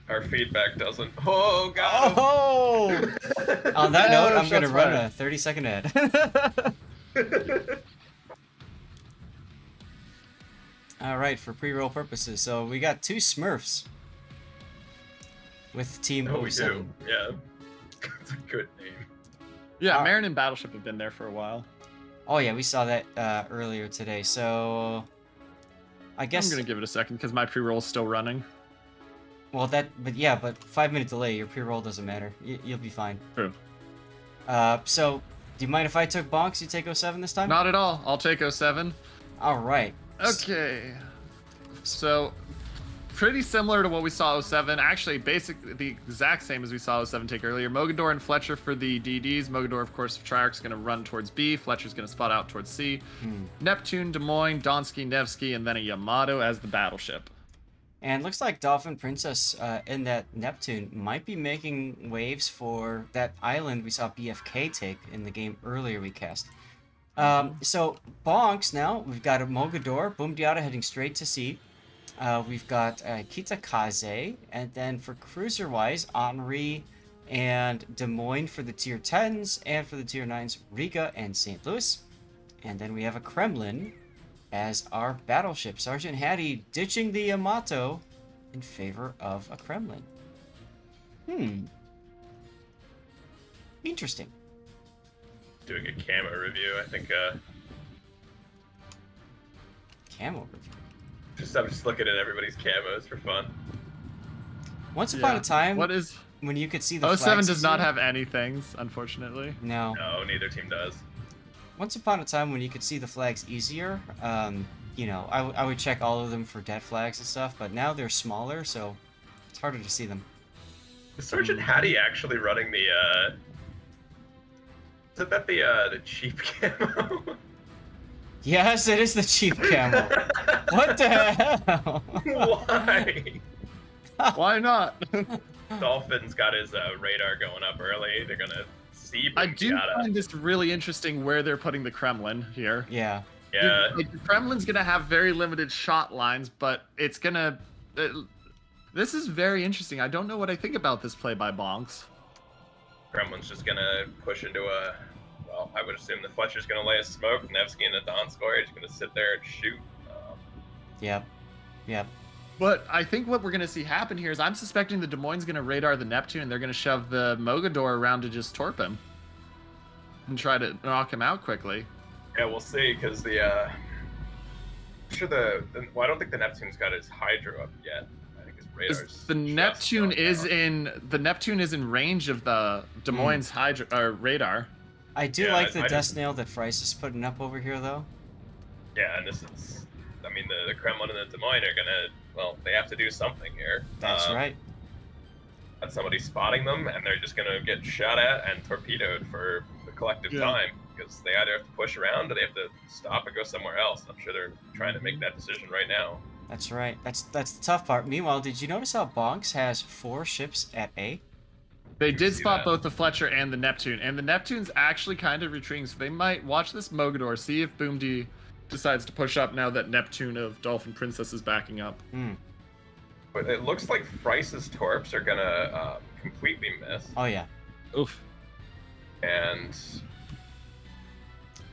Our feedback doesn't. Oh, God. Oh! On that note, I'm going to shots run fired. a 30-second ad. Alright, for pre-roll purposes. So we got 2 Smurfs with Team Oh, we 07. do. Yeah. It's a good name. Yeah, Ah. Marin and Battleship have been there for a while. Oh yeah, we saw that earlier today. So I guess I'm gonna give it a second because my pre-roll is still running. well but 5-minute delay. Your pre-roll doesn't matter. You'll be fine. True. So do you mind if I took bonks? You take 07 this time? Not at all. I'll take 07. All right. Okay. So, pretty similar to what we saw 07. Actually, basically the exact same as we saw 07 take earlier. Mogador and Fletcher for the DDs. Mogador, of course, Triarch's going to run towards B. Fletcher's going to spot out towards C. Neptune, Des Moines, Donsky, Nevsky, and then a Yamato as the battleship. And looks like Dolphin Princess in that Neptune might be making waves for that island we saw BFK take in the game earlier we cast. So bonks now, we've got a Mogador, Boom Diata heading straight to C. We've got Kitakaze, and then for cruiser-wise, Henri and Des Moines for the tier 10s, and for the tier 9s, Riga and St. Louis. And then we have a Kremlin as our battleship. Sergeant Hattie ditching the Yamato in favor of a Kremlin. Interesting. Doing a camo review, I think. Camo review. I'm just looking at everybody's camos for fun. Once upon a time, What is when you could see the 07 flags does not easier- have any things, unfortunately. No. No, neither team does. Once upon a time when you could see the flags easier, you know, I would check all of them for dead flags and stuff, but now they're smaller, so it's harder to see them. Is Sergeant Hattie actually running the, Is that the cheap camo? Yes, it is the cheap camo. What the hell? Why? Why not? Dolphin's got his radar going up early. They're gonna see. I do find this really interesting where they're putting the Kremlin here. Yeah. Yeah. The Kremlin's gonna have very limited shot lines, but it's gonna. This is very interesting. I don't know what I think about this play by Bonks. Kremlin's just gonna push into a. Well, I would assume the Fletcher's gonna lay a smoke. Nevsky and the Donskoy are just gonna sit there and shoot. Yep. Yep. But I think what we're gonna see happen here is I'm suspecting the Des Moines gonna radar the Neptune and they're gonna shove the Mogador around to just torp him and try to knock him out quickly. Yeah, we'll see, because the I'm sure well, I don't think the Neptune's got his Hydro up yet. I think his radar's The Neptune is in range of the Des Moines Hydro radar. I do Yeah, like the I dust nail that Frice is putting up over here, though. Yeah, and this is, I mean, the Kremlin and the Des Moines are gonna, well, they have to do something here. That's right. And somebody's spotting them, and they're just gonna get shot at and torpedoed for the collective time, because they either have to push around or they have to stop and go somewhere else. I'm sure they're trying to make that decision right now. That's right. That's the tough part. Meanwhile, did you notice how Bonks has 4 ships at A? They did see spot that. both the Fletcher and the Neptune, and the Neptune's actually kind of retreating, so they might watch this Mogador, see if Boom D decides to push up now that Neptune of Dolphin Princess is backing up. But it looks like Frice's torps are gonna completely miss, Oh, yeah. Oof. and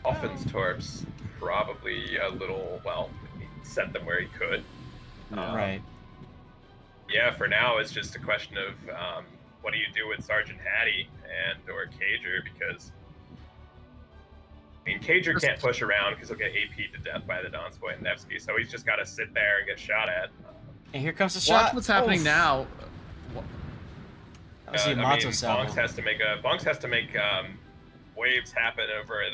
Dolphin's torps probably a little, well, he sent them where he could. Right. Yeah, for now it's just a question of what do you do with Sergeant Hattie and or Cager, because I mean Cager can't push around because he'll get AP'd to death by the Donskoy and Nevsky, so he's just got to sit there and get shot at. And here comes the shot. Watch what's happening now. That was the Yamato salvo. Bonks has to make waves happen over at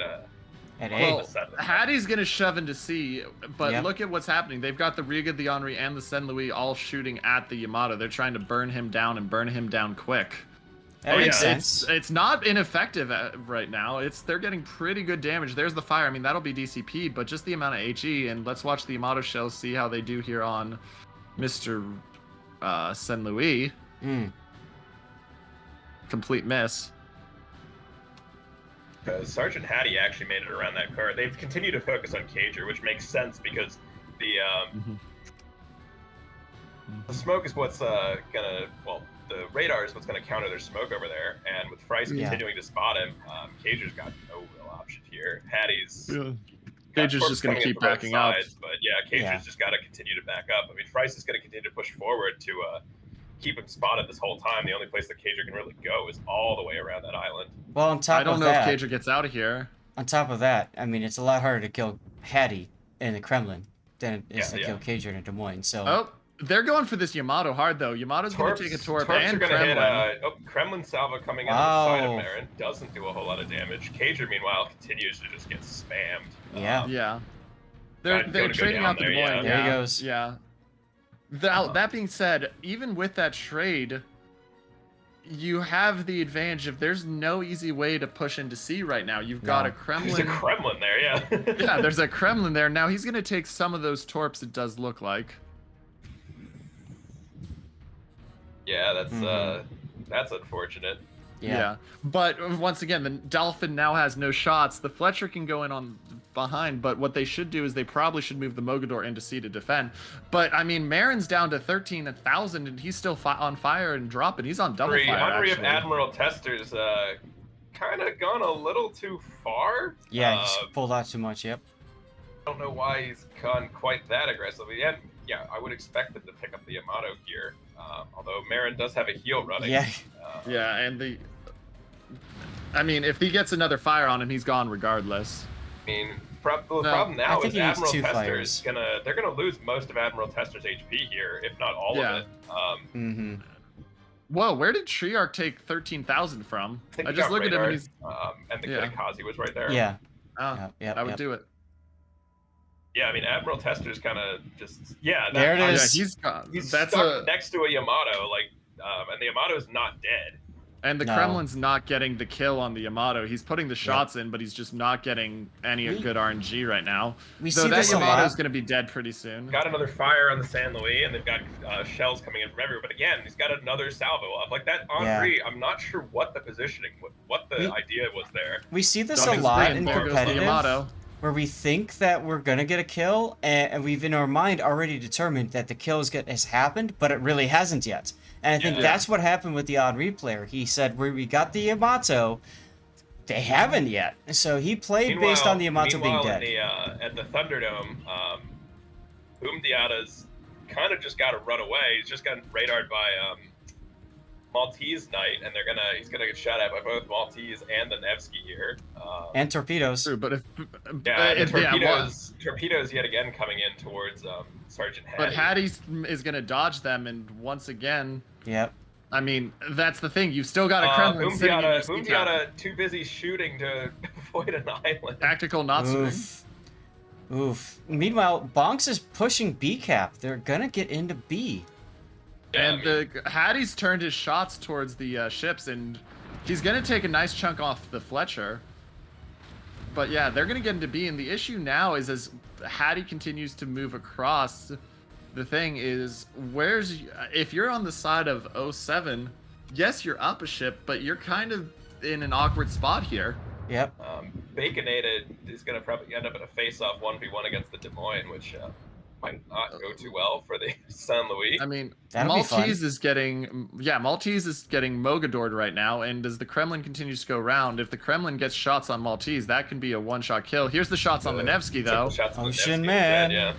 At A. Well, Hattie's gonna shove into C, but Yep. look at what's happening. They've got the Riga, the Henri, and the Saint Louis all shooting at the Yamato. They're trying to burn him down and burn him down quick. That makes yeah. sense. It's not ineffective right now. They're getting pretty good damage. There's the fire. I mean, that'll be DCP, but just the amount of HE. And let's watch the Yamato shells, see how they do here on Mr. Saint Louis. Complete miss. Because Sergeant Hattie actually made it around that car. They've continued to focus on Cager, which makes sense because the The smoke is what's the radar is what's gonna counter their smoke over there, and with Fryce continuing to spot him, Cager's got no real option here. Hatty's Cager's just gonna keep backing up. But yeah, Cager's just gotta continue to back up. I mean, Fryce is gonna continue to push forward to keep him spotted this whole time. The only place that Cager can really go is all the way around that island. Well, on top of that, I don't know if Cager gets out of here. On top of that, I mean, it's a lot harder to kill Hattie in the Kremlin than it is to kill Cager in Des Moines. So. Oh, they're going for this Yamato hard though. Yamato's going to take a Torp and Kremlin. Kremlin salvo coming out of the side of Marin doesn't do a whole lot of damage. Cager, meanwhile, continues to just get spammed. Yeah. They're trading out the Des Moines. There he goes. Yeah. That being said, even with that trade, you have the advantage of there's no easy way to push into C right now. You've got a Kremlin. There's a Kremlin there, yeah. Yeah, there's a Kremlin there. Now he's going to take some of those Torps, it does look like. Yeah, that's unfortunate. Yeah. But once again, the Dolphin now has no shots. The Fletcher can go in on behind, but what they should do is they probably should move the Mogador into C to defend. But I mean, Marin's down to 13,000 and he's still on fire and dropping. He's on double fire. Henry of Admiral Tester's kind of gone a little too far. Yeah, he's pulled out too much. Yep. I don't know why he's gone quite that aggressively. Yeah, I would expect him to pick up the Yamato here. Although Marin does have a heal running. Yeah, and I mean, if he gets another fire on him, he's gone regardless. I mean, the problem now is Admiral Tester is they're gonna lose most of Admiral Tester's HP here, if not all of it. Whoa, where did Treyarch take 13,000 from? I just look at him and he's and the Kitakazi was right there. Yeah. I would do it. Yeah, I mean, Admiral Tester's kind of just there it is. He's stuck next to a Yamato, and the Yamato's not dead. And the Kremlin's not getting the kill on the Yamato. He's putting the shots in, but he's just not getting any good RNG right now. So that Yamato's going to be dead pretty soon. Got another fire on the San Luis, and they've got shells coming in from everywhere. But again, he's got another salvo up. Like that Henri, I'm not sure what the positioning, what the idea was there. We see this a lot in competitive, where we think that we're going to get a kill, and we've in our mind already determined that the kill has happened, but it really hasn't yet. And I think that's what happened with the Henri player. He said, we got the Yamato, they haven't yet. So he played based on the Yamato being dead. At the Thunderdome, Umdiata's kind of just got to run away. He's just gotten radared by Maltese Knight, and he's gonna get shot at by both Maltese and the Nevsky here. And torpedoes. True, but torpedoes yet again coming in towards Sergeant Hattie. But Hattie is gonna dodge them, and once again. Yep. I mean, that's the thing. You've still got a Kremlin Umdiata too busy shooting to avoid an island. Tactical Natsu. Oof. Meanwhile, BONKS is pushing B cap. They're gonna get into B. And Hattie's turned his shots towards the ships, and he's going to take a nice chunk off the Fletcher. But yeah, they're going to get into B, and the issue now is as Hattie continues to move across, the thing is, if you're on the side of 07, yes, you're up a ship, but you're kind of in an awkward spot here. Yep. Baconated is going to probably end up in a face-off 1v1 against the Des Moines, which might not go too well for the San Luis. I mean, Maltese is getting Mogadored right now, and as the Kremlin continues to go around, if the Kremlin gets shots on Maltese, that can be a one-shot kill. Here's the shots on the Nevsky, though. Ocean Man.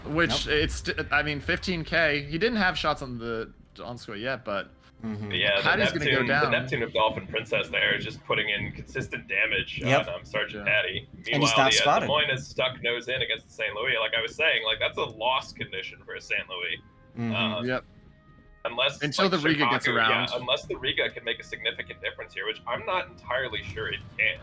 Which, I mean, 15k. He didn't have shots on the Onskoi yet, but... Yeah, the Neptune of Dolphin Princess there is just putting in consistent damage on Sergeant Hattie. Meanwhile, the Des Moines is stuck nose in against the St. Louis. Like I was saying, that's a lost condition for a St. Louis. Unless until the Riga gets around. Yeah, unless the Riga can make a significant difference here, which I'm not entirely sure it can.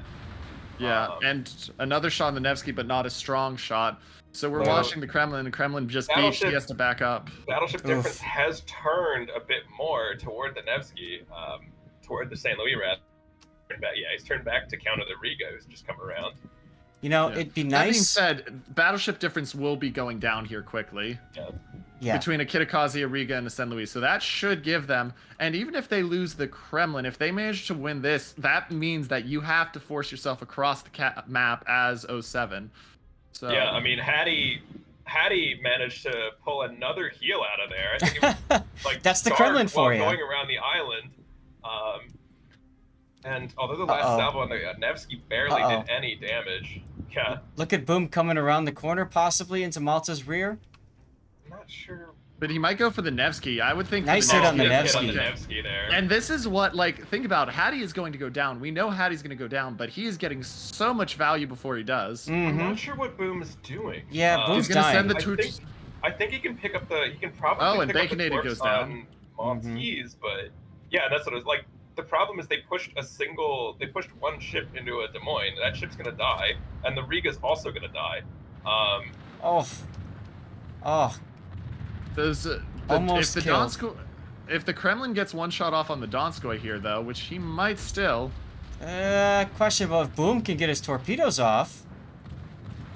Yeah, and another shot on the Nevsky, but not a strong shot. So we're watching the Kremlin, and the Kremlin just beached. He has to back up. Battleship difference has turned a bit more toward the Nevsky, toward the St. Louis rat. Yeah, he's turned back to counter the Riga, who's just come around. You know, it'd be nice. That being said, battleship difference will be going down here quickly. Between a Kitakazi, a Riga, and a St. Louis. So that should give them, and even if they lose the Kremlin, if they manage to win this, that means that you have to force yourself across the map as 07. So yeah, I mean, Hattie Hattie managed to pull another heal out of there. I think it was like That's the Dark Kremlin for while you. going around the island. And although the last salvo on the Nevsky barely did any damage, yeah. Look at Boom coming around the corner, possibly into Malta's rear. I'm not sure. But he might go for the Nevsky. I would think. Nice for hit on the Hit on Nevsky. the Nevsky there. And this is what, like, think about it. Hattie is going to go down. We know Hattie's going to go down, but he is getting so much value before he does. I'm not sure what Boom is doing. Yeah, Boom's he's going to dying. send the torch. I think he can pick up the. He can probably. Oh, and pick up the Baconated torps goes down. on Maltese, but yeah, that's what it was like. The problem is they pushed one ship into a Des Moines. That ship's gonna die, and the Riga's also gonna die. Those Almost killed. If the Kremlin gets one shot off on the Donskoy here, though, which he might still. Questionable if Boom can get his torpedoes off.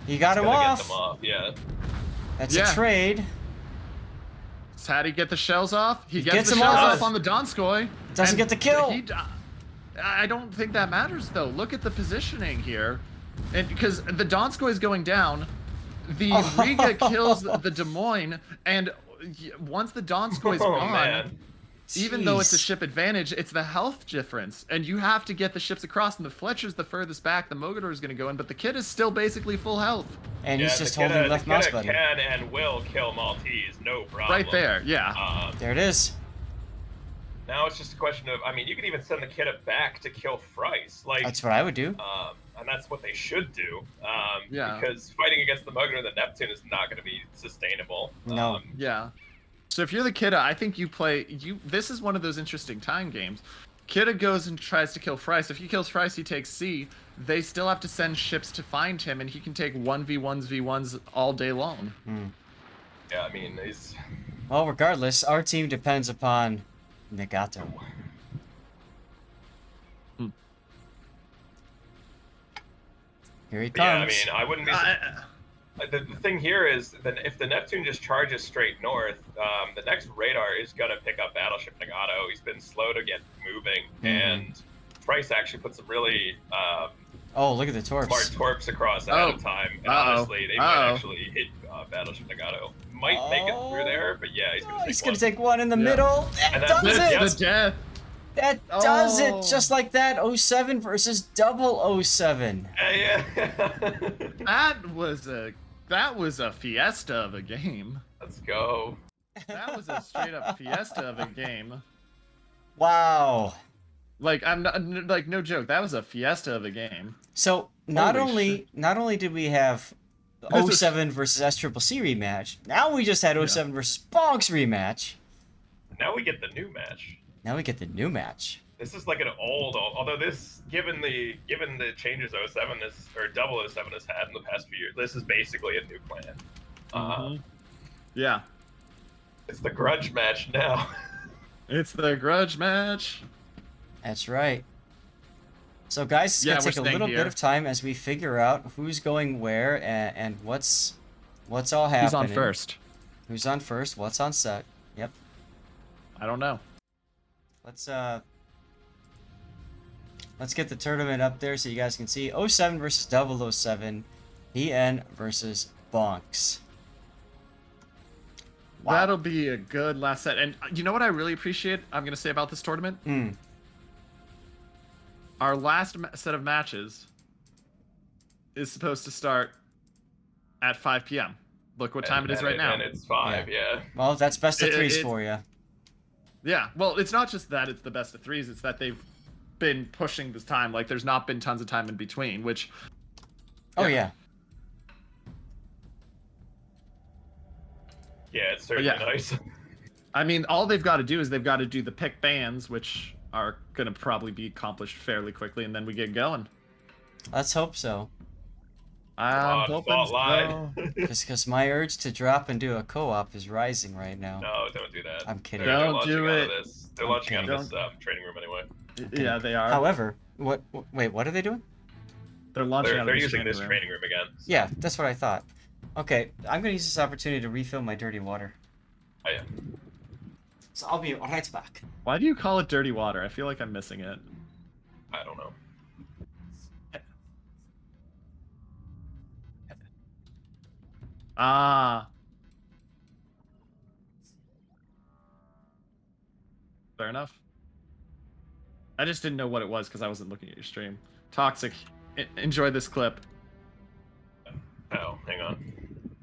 He got him Get off. them off, yeah. That's a trade. Does Hattie get the shells off? He gets the them shells off. off on the Donskoy. Doesn't get the kill. I don't think that matters, though. Look at the positioning here. And because the Donskoy is going down, the Riga kills the Des Moines, and once the Donskoy is gone, even though it's a ship advantage, it's the health difference, and you have to get the ships across, and the Fletcher's the furthest back, the Mogador is going to go in, but the Kid is still basically full health. And he's just holding left mouse button. Can and will kill Maltese, no problem. Right there, yeah. There it is. Now it's just a question of, I mean, you could even send the Kidda back to kill Fryce. Like, that's what I would do. And that's what they should do. Yeah. Because fighting against the Mogador and the Neptune is not going to be sustainable. No. Yeah. So if you're the Kidda, I think you play. This is one of those interesting time games. Kidda goes and tries to kill Fryce. If he kills Fryce, he takes C. They still have to send ships to find him, and he can take 1v1s, v1s all day long. Yeah, I mean, he's... Well, regardless, our team depends upon Nagato. Here he comes. Yeah, I mean, I wouldn't be... The thing here is that if the Neptune just charges straight north, the next radar is going to pick up Battleship Nagato. He's been slow to get moving, and Fryce actually put some really look at the torps. smart torps across ahead of time. And honestly, they might actually hit Battleship Nagato. Might make it through there, but yeah, he's going to take one in the middle. That does it! The death. That does it! Just like that, 07 versus 007. Yeah. That was a fiesta of a game. Let's go. That was a straight up fiesta of a game. Wow. Like, I'm not, like, no joke. That was a fiesta of a game. So not only did we have 07 versus SCCC rematch, now we just had 07 versus BONKS rematch. Now we get the new match. This is like an although this, given the changes 07 or 007 has had in the past few years, this is basically a new clan. Yeah. It's the grudge match now. It's the grudge match. That's right. So guys, it's gonna take a little bit of time as we figure out who's going where and what's all happening. Who's on first? Who's on first? What's on set? Yep. I don't know. Let's get the tournament up there so you guys can see. 07 versus 007. EN versus BONKS. Wow. That'll be a good last set. And you know what I really appreciate, I'm going to say about this tournament? Our last set of matches is supposed to start at 5 p.m. Look what time it is right now. And it's 5, yeah. Well, that's best of threes for you. Yeah, well, it's not just that it's the best of threes, it's that they've been pushing this time. Like, there's not been tons of time in between, which... Oh, yeah. Yeah, it's certainly nice. I mean, all they've got to do is they've got to do the pick bands, which are going to probably be accomplished fairly quickly, and then we get going. Let's hope so. I'm hoping so. Because my urge to drop and do a co-op is rising right now. No, don't do that. I'm kidding. Don't do it. They're launching out of this training room anyway. Yeah, they are. However, wait, what are they doing? They're launching out of this using this training room again. So. Yeah, that's what I thought. Okay, I'm going to use this opportunity to refill my dirty water. Oh, yeah. So I'll be right back. Why do you call it dirty water? I feel like I'm missing it. I don't know. Ah. Fair enough. I just didn't know what it was because I wasn't looking at your stream. Toxic. Enjoy this clip. Oh, hang on.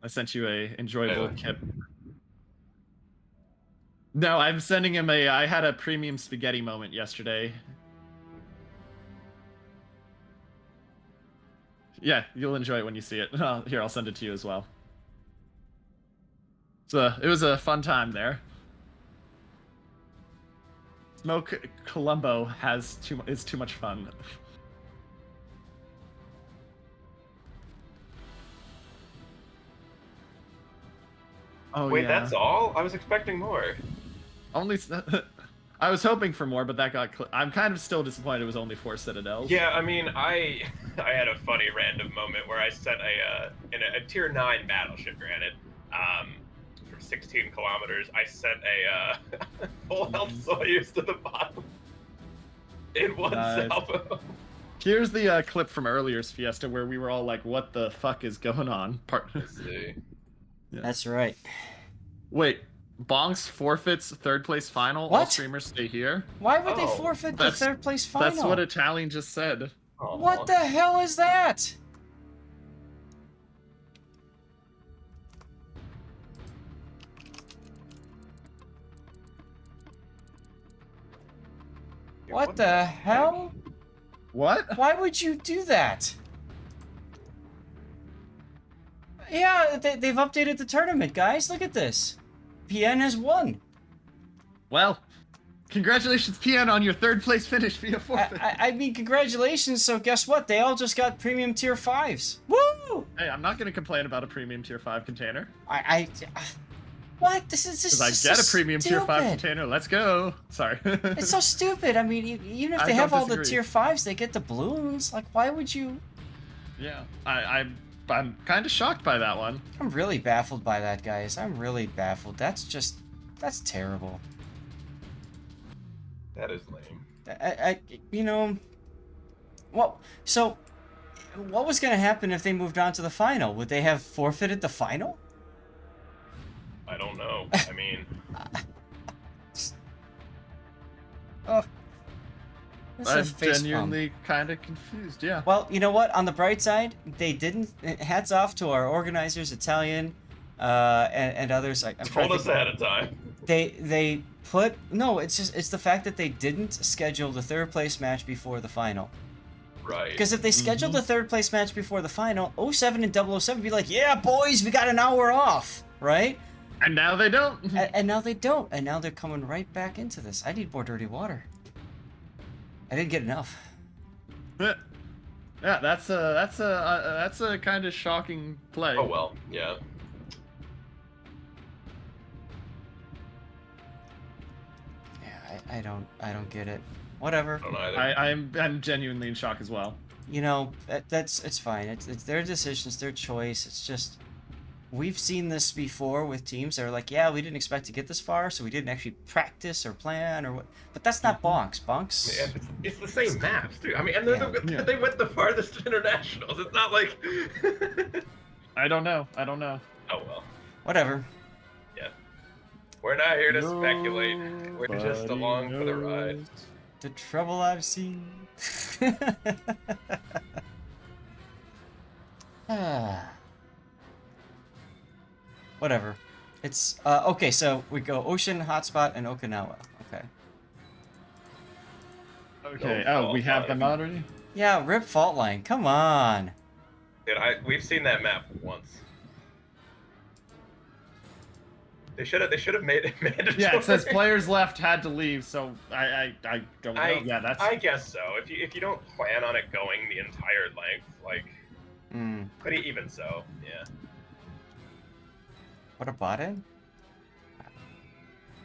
I sent you a enjoyable clip. No, I'm sending him I had a premium spaghetti moment yesterday. Yeah, you'll enjoy it when you see it. Here, I'll send it to you as well. So it was a fun time there. Smoke Columbo is too much fun. Oh, Wait, yeah. that's all? I was expecting more. Only. I was hoping for more, but that got. I'm kind of still disappointed it was only 4 Citadels. Yeah, I mean, I had a funny random moment where I sent in a tier 9 battleship, granted, from 16 kilometers, I sent a full health Soyuz to the bottom in one salvo. Here's the clip from earlier's Fiesta where we were all like, "What the fuck is going on?" Let's see. Yeah. That's right. Wait, Bonks forfeits 3rd place final. What? All streamers stay here. Why would they forfeit the 3rd place final? That's what Italian just said. Oh. What the hell is that? What the hell? What? Why would you do that? Yeah, they've updated the tournament, guys. Look at this. PN has won. Well, congratulations, PN, on your 3rd place finish via forfeit. I mean, congratulations. So guess what? They all just got premium tier 5s. Woo! Hey, I'm not going to complain about a premium tier 5 container. What? This is just Because I get a premium tier 5 container. Let's go. Sorry. It's so stupid. I mean, even if they have all the tier 5s, they get the balloons. Like, why would you? Yeah, I'm kind of shocked by that one. I'm really baffled by that, guys. I'm really baffled. That's terrible. That is lame. You know, so what was going to happen if they moved on to the final? Would they have forfeited the final? I don't know. I mean... Oh. I'm genuinely kind of confused, yeah. Well, you know what? On the bright side, they didn't. Hats off to our organizers, Italian, and others. I'm told us ahead of time. They put it's the fact that they didn't schedule the 3rd place match before the final. Right. Because if they scheduled the 3rd place match before the final, 07 and 007 would be like, yeah, boys, we got an hour off, right? And now they don't. And now they don't. And now they're coming right back into this. I need more dirty water. I didn't get enough. Yeah, that's a kind of shocking play. Oh well, yeah. Yeah, I don't get it. Whatever. I don't either. I'm genuinely in shock as well. You know, it's fine. It's their decisions, their choice. It's just we've seen this before with teams that are like, yeah, we didn't expect to get this far, so we didn't actually practice or plan or what. But that's not Bonks. Bonks. Yeah, it's the same maps too. I mean, and they went the farthest to internationals. It's not like. I don't know. Oh well. Whatever. Yeah. We're not here to speculate. We're just along for the ride. The trouble I've seen. Whatever. It's okay. So we go Ocean, Hotspot, and Okinawa. Okay. Okay. Oh, we have them already. Yeah, rip fault line. Come on. Dude, we've seen that map once. They should have made it mandatory. Yeah, it says players left had to leave, so I don't know. Yeah, that's. I guess so. If you don't plan on it going the entire length, like. But even so, yeah. What a bot in?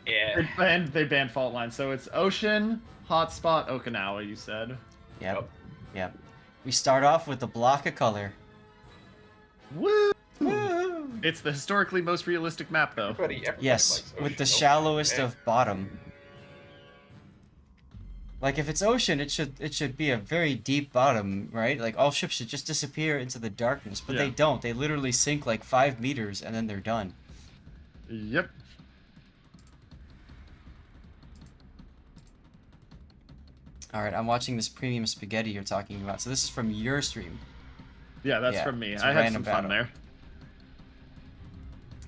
Yeah. They banned fault line, so it's Ocean, Hotspot, Okinawa. You said. Yep. Yep. We start off with the block of color. Woo! It's the historically most realistic map, though. Everybody yes, with the shallowest of bottom. Like if it's ocean, it should be a very deep bottom, right? Like all ships should just disappear into the darkness, but they don't. They literally sink like 5 meters and then they're done. Yep. All right, I'm watching this premium spaghetti you're talking about. So this is from your stream. Yeah, that's from me. it's a I had random some fun battle. there.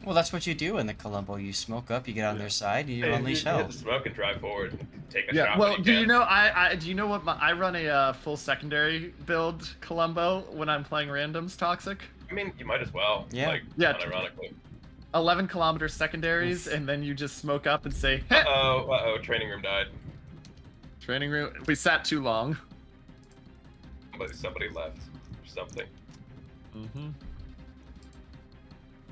Well, that's what you do in the Colombo. You smoke up, you get on their side, you unleash hell. Hit the smoke and drive forward. Take a Yeah. shot. Well, when do you can. know do you know what I run a full secondary build Columbo when I'm playing randoms toxic? I mean, you might as well. Yeah. Like, Yeah. unironically. 11-kilometer secondaries, and then you just smoke up and say, "Hey." Uh-oh, training room died. Training room. We sat too long. Somebody left or something. Mm-hmm.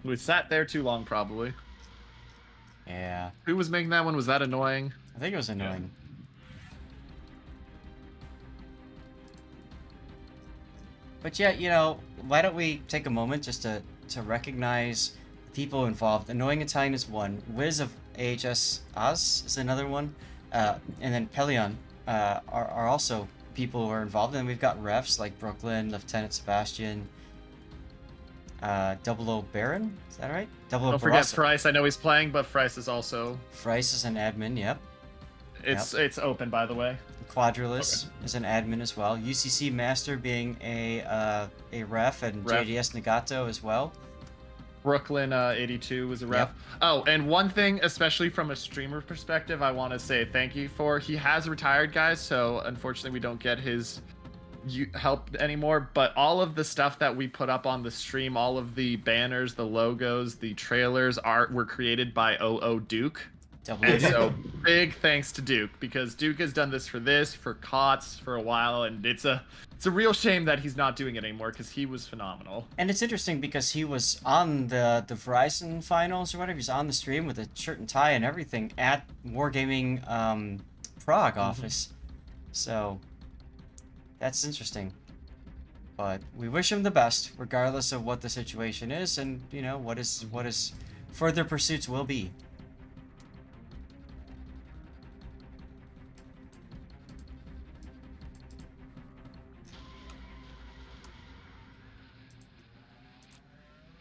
We sat there too long, probably. Yeah. Who was making that one? Was that annoying? I think it was annoying. But yeah, you know, why don't we take a moment just to recognize people involved. Annoying Italian is one. Wiz of AHS Oz is another one. And then Pelion are also people who are involved. And we've got refs like Brooklyn, Lieutenant Sebastian, Double O Baron. Is that right? Double O Don't forget Barasa. Frice. I know he's playing, but Frice is also. Frice is an admin, yep. It's open, by the way. Quadrilus is an admin as well. UCC Master being a ref, and JDS Nagato as well. Brooklyn 82 was a ref. Yep. Oh, and one thing, especially from a streamer perspective, I want to say thank you for. He has retired, guys, so unfortunately we don't get his help anymore. But all of the stuff that we put up on the stream, all of the banners, the logos, the trailers, art were created by OO Duke. And so big thanks to Duke, because Duke has done this for KOTS for a while, and it's a real shame that he's not doing it anymore, because he was phenomenal. And it's interesting because he was on the Verizon finals or whatever. He's on the stream with a shirt and tie and everything at Wargaming Prague office. So that's interesting. But we wish him the best, regardless of what the situation is, and you know what his further pursuits will be.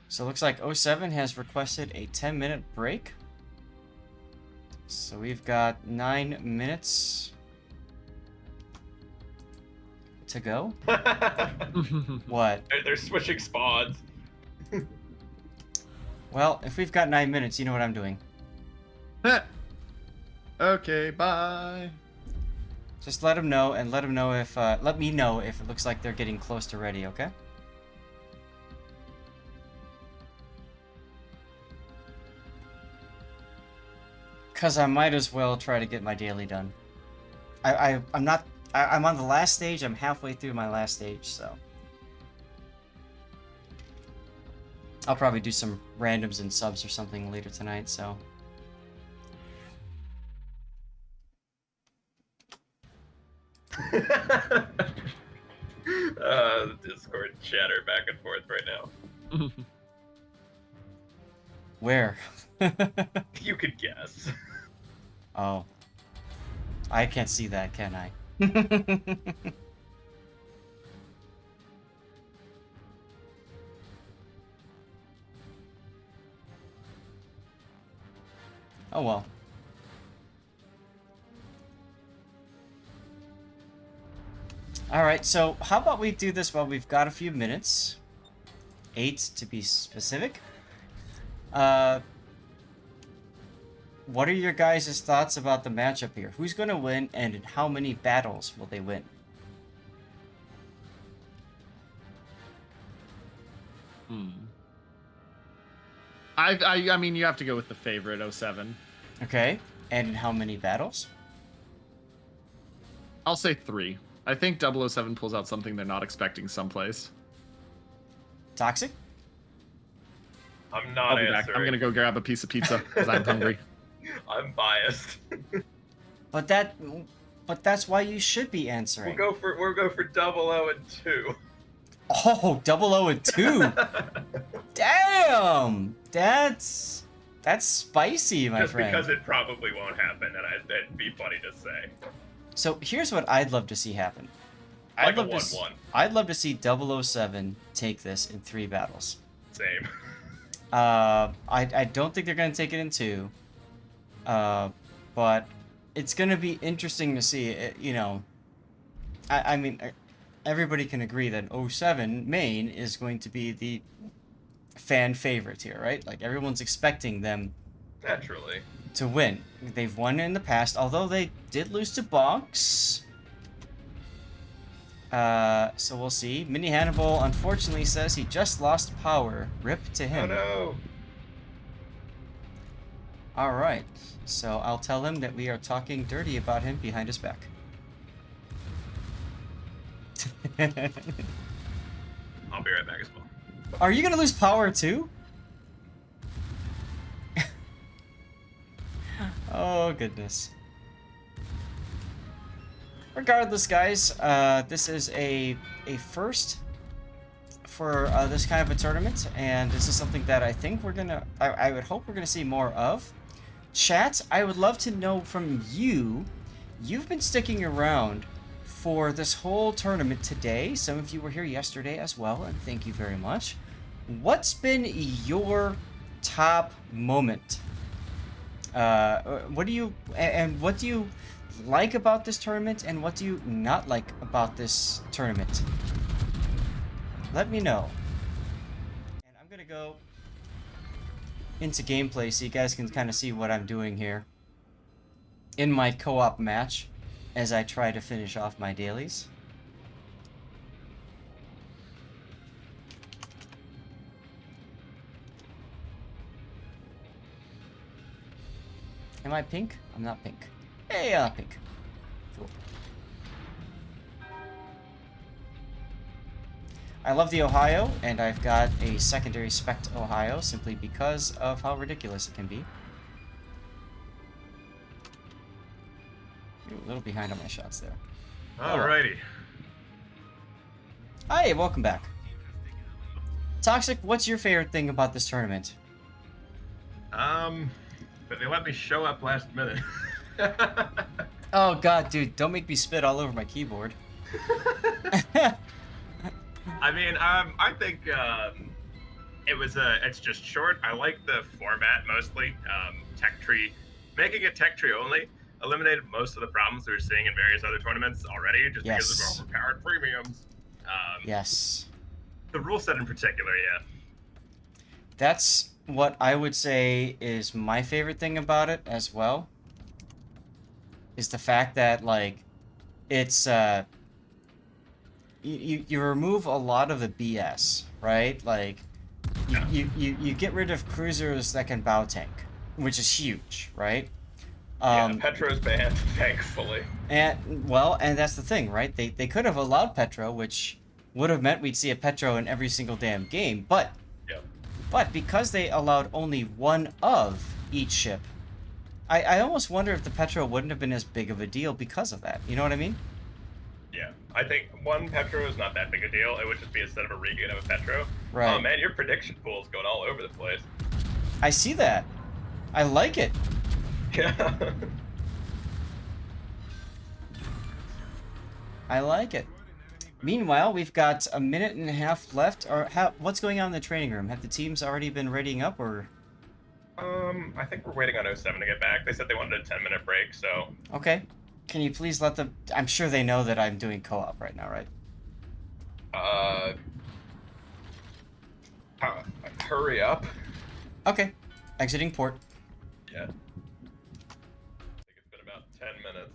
So it looks like 07 has requested a 10-minute break. So we've got 9 minutes to go. What? They're switching spawns. Well, if we've got 9 minutes, you know what I'm doing. Okay, bye. Just let them know, and let me know if it looks like they're getting close to ready, okay? Because I might as well try to get my daily done. I'm on the last stage. I'm halfway through my last stage, so I'll probably do some randoms and subs or something later tonight, so. The Discord chatter back and forth right now. Where? You could guess. Oh. I can't see that, can I? Oh well. Alright, so how about we do this while we've got a few minutes? 8 to be specific. What are your guys' thoughts about the matchup here? Who's going to win, and in how many battles will they win? I mean, you have to go with the favorite, 07. Okay, and in how many battles? I'll say 3. I think 007 pulls out something they're not expecting someplace. Toxic? I'm not I'll be back. answering. I'm gonna go grab a piece of pizza because I'm hungry. I'm biased. But that's why you should be answering. We'll go for 00 and 2. Oh, 00 and 2. Damn! That's spicy, my Just friend. because it probably won't happen, and it'd be funny to say. So here's what I'd love to see happen. Like a 1-1. I'd love to see 007 take this in 3 battles. Same. I don't think they're going to take it in 2. But it's going to be interesting to see. You know, I mean, everybody can agree that 07 main is going to be the fan favorite here, right? Like, everyone's expecting them Naturally to win. They've won in the past, although they did lose to BONKS. So we'll see. Mini Hannibal unfortunately says he just lost power. Rip to him. Oh no. Alright, so I'll tell him that we are talking dirty about him behind his back. I'll be right back as well. Are you gonna lose power too? Oh goodness. Regardless, guys, this is a first for this kind of a tournament, and this is something that I think we're gonna, I would hope we're gonna see more of. Chat, I would love to know from you. You've been sticking around for this whole tournament today. Some of you were here yesterday as well, and thank you very much. What's been your top moment? What do you like about this tournament, and what do you not like about this tournament? Let me know. And I'm gonna go into gameplay so you guys can kind of see what I'm doing here in my co-op match as I try to finish off my dailies. Am I pink? I'm not pink. Hey, pink. Cool. I love the Ohio, and I've got a secondary Spect Ohio simply because of how ridiculous it can be. Ooh, a little behind on my shots there. Alrighty. Hi, welcome back. Toxic, what's your favorite thing about this tournament? But they let me show up last minute. Oh god, dude, don't make me spit all over my keyboard. I mean, I think it's just short. I like the format mostly. Tech tree, making it tech tree only eliminated most of the problems we were seeing in various other tournaments already, just because of overpowered premiums. Yes. The rule set in particular, yeah. That's what I would say is my favorite thing about it as well. Is the fact that, like, it's you remove a lot of the BS, right? Like, you get rid of cruisers that can bow tank, which is huge, right? Yeah, Petro's banned, thankfully. And that's the thing, right? They could have allowed Petro, which would have meant we'd see a Petro in every single damn game, but because they allowed only one of each ship, I almost wonder if the Petro wouldn't have been as big of a deal because of that. You know what I mean? Yeah, I think one Petro is not that big a deal. It would just be instead of a Regan of a Petro. Right. Oh man, your prediction pool is going all over the place. I see that. I like it. Yeah. I like it. Meanwhile, we've got a minute and a half left. Or what's going on in the training room? Have the teams already been readying up, or? I think we're waiting on 07 to get back. They said they wanted a 10-minute break, so. Okay. Can you please let them? I'm sure they know that I'm doing co-op right now, right? Hurry up. Okay. Exiting port. Yeah. I think it's been about 10 minutes.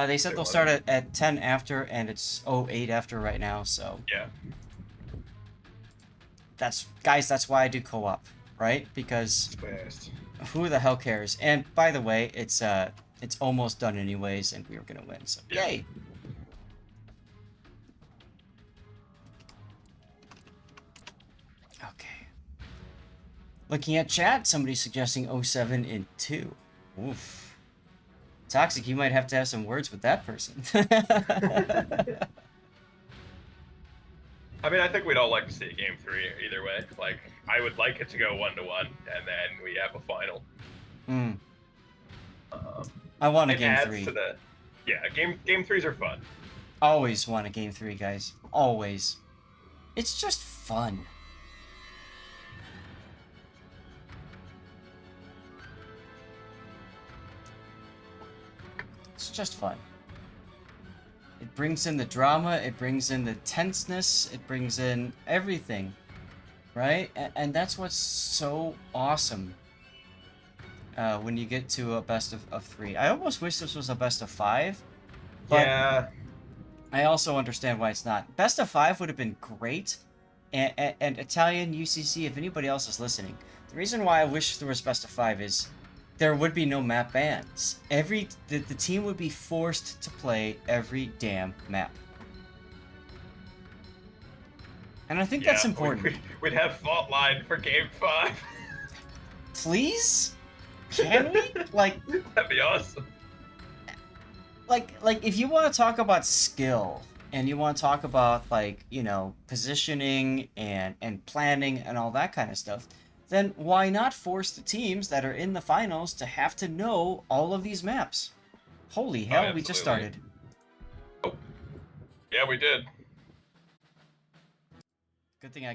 They said they'll start at 10 after, and it's 08 after right now, so. Yeah. That's why I do co-op, right? Because Fast. who the hell cares? And by the way, it's almost done anyways, and we were gonna win, so yay! Okay. Looking at chat, somebody's suggesting 07 in 2. Oof. Toxic, you might have to have some words with that person. I mean, I think we'd all like to see Game 3 either way. Like, I would like it to go 1-1, and then we have a final. I want a it Game adds 3. To the, Yeah, game threes are fun. Always want a game 3, guys. Always. It's just fun. It's just fun. It brings in the drama, it brings in the tenseness, it brings in everything, right? And that's what's so awesome when you get to a best of 3. I almost wish this was a best of 5, but Yeah. I also understand why it's not. Best of 5 would have been great, and Italian, UCC, if anybody else is listening, the reason why I wish there was best of 5 is there would be no map bans. The team would be forced to play every damn map. And I think that's important. We'd have fault line for game 5. Please? Can we? Like, That'd be awesome. like if you want to talk about skill and you want to talk about, like, you know, positioning and planning and all that kind of stuff, then why not force the teams that are in the finals to have to know all of these maps? Holy hell, we just started. Oh. Yeah, we did. Good thing I